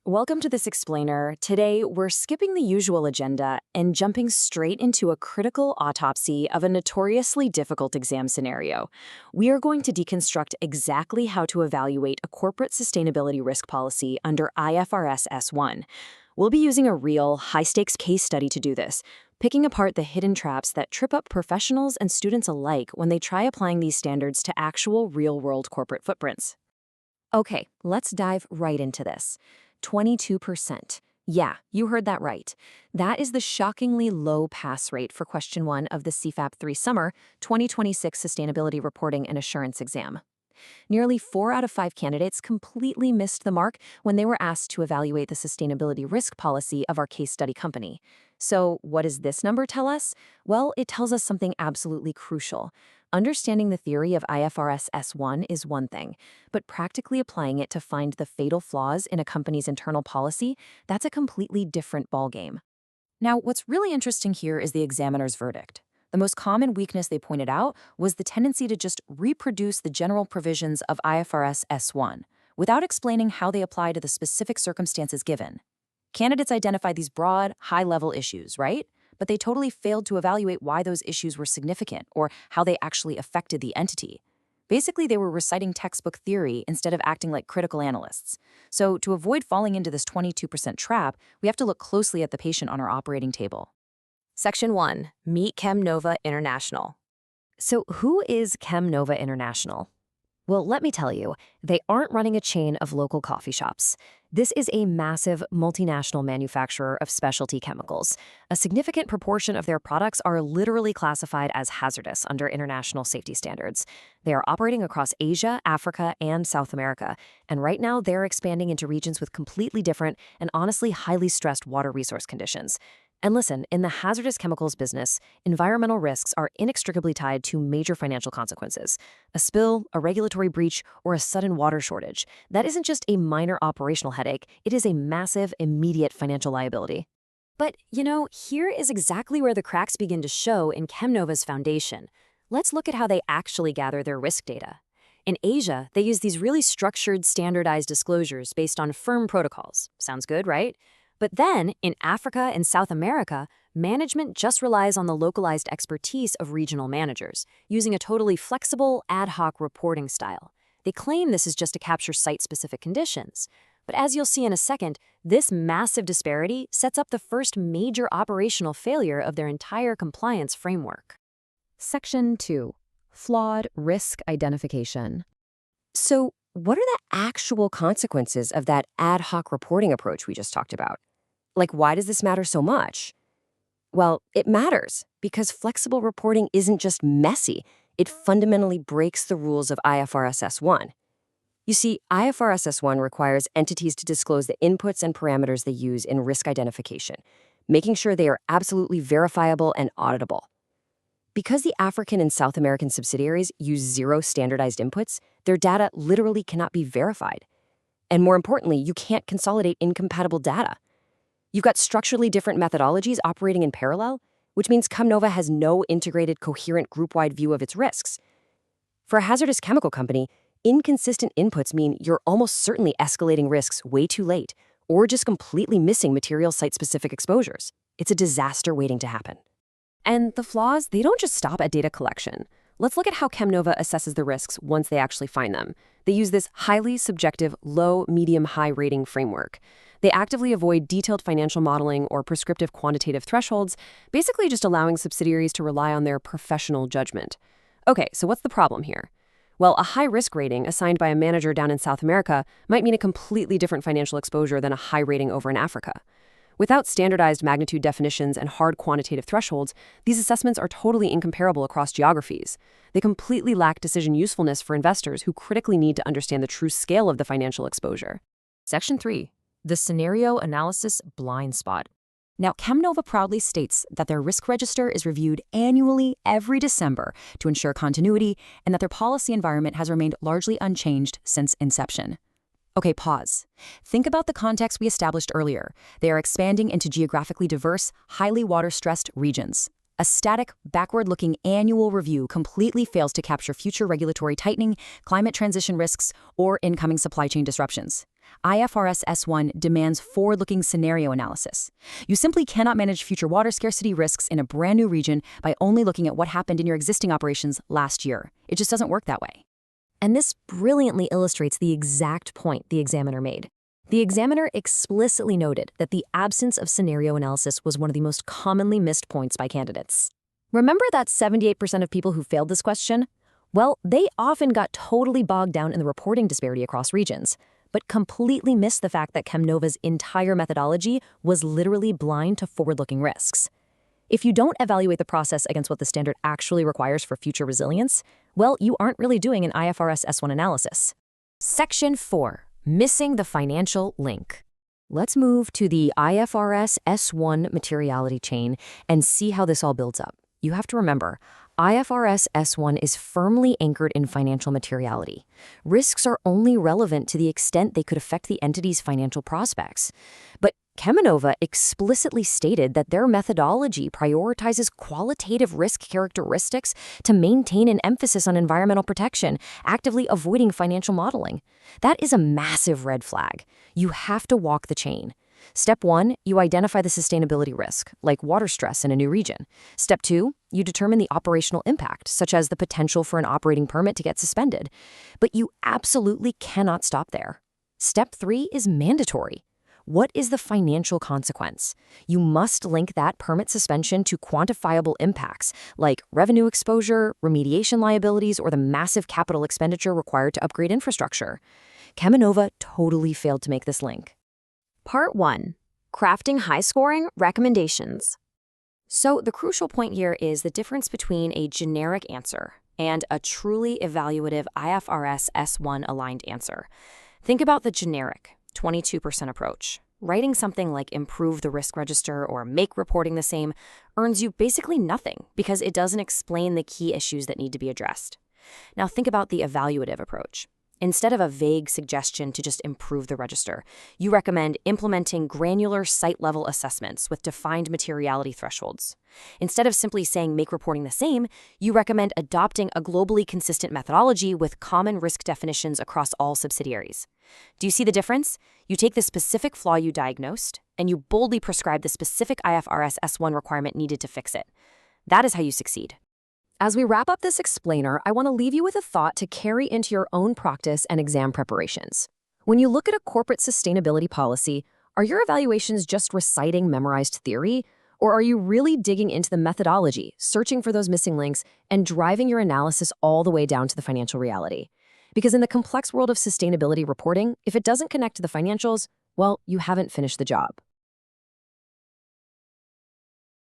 Welcome to this explainer. Today, we're skipping the usual agenda and jumping straight into a critical autopsy of a notoriously difficult exam scenario. We are going to deconstruct exactly how to evaluate a corporate sustainability risk policy under IFRS S1. We'll be using a real, high-stakes case study to do this, picking apart the hidden traps that trip up professionals and students alike when they try applying these standards to actual real-world corporate footprints. Okay, let's dive right into this. 22%. Yeah, you heard that right. That is the shockingly low pass rate for question 1 of the CFAP 3 Summer 2026 Sustainability Reporting and Assurance exam. Nearly 4 out of 5 candidates completely missed the mark when they were asked to evaluate the sustainability risk policy of our case study company. So, what does this number tell us? Well, it tells us something absolutely crucial. Understanding the theory of IFRS S1 is one thing, but practically applying it to find the fatal flaws in a company's internal policy, that's a completely different ballgame. Now, what's really interesting here is the examiner's verdict. The most common weakness they pointed out was the tendency to just reproduce the general provisions of IFRS S1 without explaining how they apply to the specific circumstances given. Candidates identified these broad, high-level issues, right? But they totally failed to evaluate why those issues were significant or how they actually affected the entity. Basically, they were reciting textbook theory instead of acting like critical analysts. So to avoid falling into this 22% trap, we have to look closely at the patient on our operating table. Section 1. Meet ChemNova International. So who is ChemNova International? Well, let me tell you, they aren't running a chain of local coffee shops. This is a massive multinational manufacturer of specialty chemicals. A significant proportion of their products are literally classified as hazardous under international safety standards. They are operating across Asia, Africa, and South America, and right now they're expanding into regions with completely different and honestly highly stressed water resource conditions. And listen, in the hazardous chemicals business, environmental risks are inextricably tied to major financial consequences. A spill, a regulatory breach, or a sudden water shortage. That isn't just a minor operational headache, it is a massive, immediate financial liability. But, here is exactly where the cracks begin to show in ChemNova's foundation. Let's look at how they actually gather their risk data. In Asia, they use these really structured, standardized disclosures based on firm protocols. Sounds good, right? But then, in Africa and South America, management just relies on the localized expertise of regional managers, using a totally flexible, ad hoc reporting style. They claim this is just to capture site-specific conditions. But as you'll see in a second, this massive disparity sets up the first major operational failure of their entire compliance framework. Section 2. Flawed risk identification. So, what are the actual consequences of that ad hoc reporting approach we just talked about? Like, why does this matter so much? Well, it matters because flexible reporting isn't just messy, it fundamentally breaks the rules of IFRS S1. You see, IFRS S1 requires entities to disclose the inputs and parameters they use in risk identification, making sure they are absolutely verifiable and auditable. Because the African and South American subsidiaries use zero standardized inputs, their data literally cannot be verified. And more importantly, you can't consolidate incompatible data. You've got structurally different methodologies operating in parallel, which means ChemNova has no integrated, coherent group-wide view of its risks. For a hazardous chemical company, inconsistent inputs mean you're almost certainly escalating risks way too late, or just completely missing material site-specific exposures. It's a disaster waiting to happen. And the flaws, they don't just stop at data collection. Let's look at how ChemNova assesses the risks once they actually find them. They use this highly subjective low, medium, high rating framework. They actively avoid detailed financial modeling or prescriptive quantitative thresholds, basically just allowing subsidiaries to rely on their professional judgment. Okay, so what's the problem here? Well, a high risk rating assigned by a manager down in South America might mean a completely different financial exposure than a high rating over in Africa. Without standardized magnitude definitions and hard quantitative thresholds, these assessments are totally incomparable across geographies. They completely lack decision usefulness for investors who critically need to understand the true scale of the financial exposure. Section 3. The Scenario Analysis Blind Spot. Now, ChemNova proudly states that their risk register is reviewed annually every December to ensure continuity and that their policy environment has remained largely unchanged since inception. Okay, pause. Think about the context we established earlier. They are expanding into geographically diverse, highly water-stressed regions. A static, backward-looking annual review completely fails to capture future regulatory tightening, climate transition risks, or incoming supply chain disruptions. IFRS S1 demands forward-looking scenario analysis. You simply cannot manage future water scarcity risks in a brand new region by only looking at what happened in your existing operations last year. It just doesn't work that way. And this brilliantly illustrates the exact point the examiner made. The examiner explicitly noted that the absence of scenario analysis was one of the most commonly missed points by candidates. Remember that 78% of people who failed this question? Well, they often got totally bogged down in the reporting disparity across regions, but completely missed the fact that Chemnova's entire methodology was literally blind to forward-looking risks. If you don't evaluate the process against what the standard actually requires for future resilience, well, you aren't really doing an IFRS S1 analysis. Section 4. Missing the financial link. Let's move to the IFRS S1 materiality chain and see how this all builds up. You have to remember, IFRS S1 is firmly anchored in financial materiality. Risks are only relevant to the extent they could affect the entity's financial prospects. But Cheminova explicitly stated that their methodology prioritizes qualitative risk characteristics to maintain an emphasis on environmental protection, actively avoiding financial modeling. That is a massive red flag. You have to walk the chain. Step 1, you identify the sustainability risk, like water stress in a new region. Step 2, you determine the operational impact, such as the potential for an operating permit to get suspended. But you absolutely cannot stop there. Step 3 is mandatory. What is the financial consequence? You must link that permit suspension to quantifiable impacts, like revenue exposure, remediation liabilities, or the massive capital expenditure required to upgrade infrastructure. Cheminova totally failed to make this link. Part 1. Crafting high-scoring recommendations. So the crucial point here is the difference between a generic answer and a truly evaluative IFRS S1 aligned answer. Think about the generic 22% approach. Writing something like improve the risk register or make reporting the same earns you basically nothing because it doesn't explain the key issues that need to be addressed. Now think about the evaluative approach. Instead of a vague suggestion to just improve the register, you recommend implementing granular site-level assessments with defined materiality thresholds. Instead of simply saying make reporting the same, you recommend adopting a globally consistent methodology with common risk definitions across all subsidiaries. Do you see the difference? You take the specific flaw you diagnosed, and you boldly prescribe the specific IFRS S1 requirement needed to fix it. That is how you succeed. As we wrap up this explainer, I want to leave you with a thought to carry into your own practice and exam preparations. When you look at a corporate sustainability policy, are your evaluations just reciting memorized theory? Or are you really digging into the methodology, searching for those missing links, and driving your analysis all the way down to the financial reality? Because in the complex world of sustainability reporting, if it doesn't connect to the financials, well, you haven't finished the job.